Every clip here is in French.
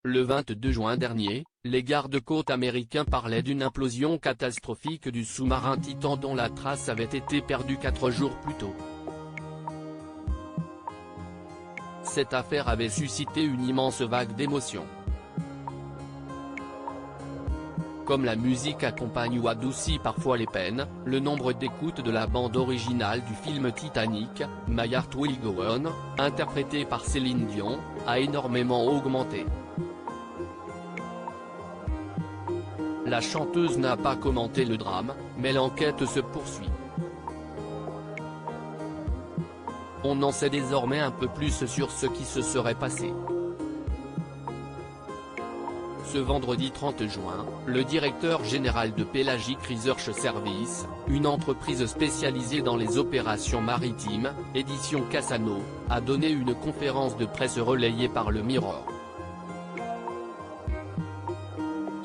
le 22 juin dernier, les gardes-côtes américains parlaient d'une implosion catastrophique du sous-marin Titan dont la trace avait été perdue 4 jours plus tôt. Cette affaire avait suscité une immense vague d'émotions. Comme la musique accompagne ou adoucit parfois les peines, le nombre d'écoutes de la bande originale du film Titanic, My Heart Will Go On, interprétée par Céline Dion, a énormément augmenté. La chanteuse n'a pas commenté le drame, mais l'enquête se poursuit. On en sait désormais un peu plus sur ce qui se serait passé. Ce vendredi 30 juin, le directeur général de Pelagic Research Services, une entreprise spécialisée dans les opérations maritimes, édition Cassano, a donné une conférence de presse relayée par le Mirror.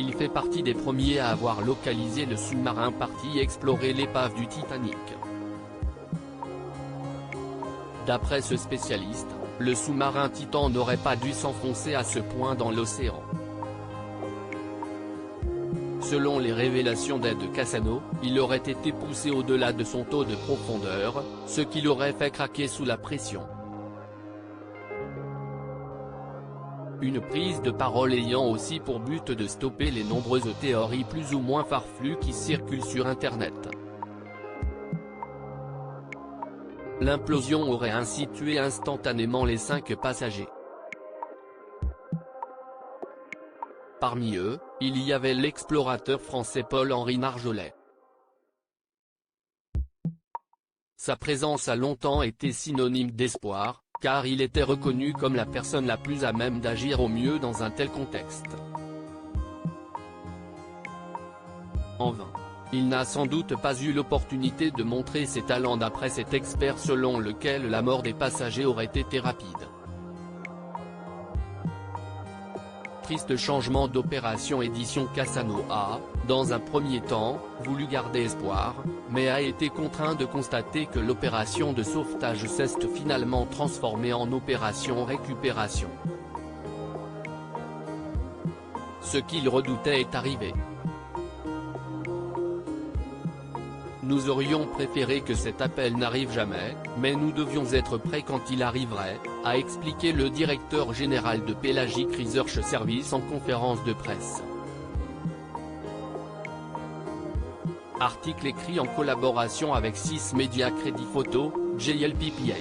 Il fait partie des premiers à avoir localisé le sous-marin parti explorer l'épave du Titanic. D'après ce spécialiste, le sous-marin Titan n'aurait pas dû s'enfoncer à ce point dans l'océan. Selon les révélations d'Ed Cassano, il aurait été poussé au-delà de son taux de profondeur, ce qui l'aurait fait craquer sous la pression. Une prise de parole ayant aussi pour but de stopper les nombreuses théories plus ou moins farfelues qui circulent sur Internet. L'implosion aurait ainsi tué instantanément les 5 passagers. Parmi eux, il y avait l'explorateur français Paul-Henri Marjolais. Sa présence a longtemps été synonyme d'espoir, car il était reconnu comme la personne la plus à même d'agir au mieux dans un tel contexte. En vain. Il n'a sans doute pas eu l'opportunité de montrer ses talents d'après cet expert selon lequel la mort des passagers aurait été rapide. Triste changement d'opération. Édition Cassano a, dans un premier temps, voulu garder espoir, mais a été contraint de constater que l'opération de sauvetage s'est finalement transformée en opération récupération. Ce qu'il redoutait est arrivé. Nous aurions préféré que cet appel n'arrive jamais, mais nous devions être prêts quand il arriverait, a expliqué le directeur général de Pelagic Research Services en conférence de presse. Article écrit en collaboration avec 6 médias Crédit Photo, JLPPA.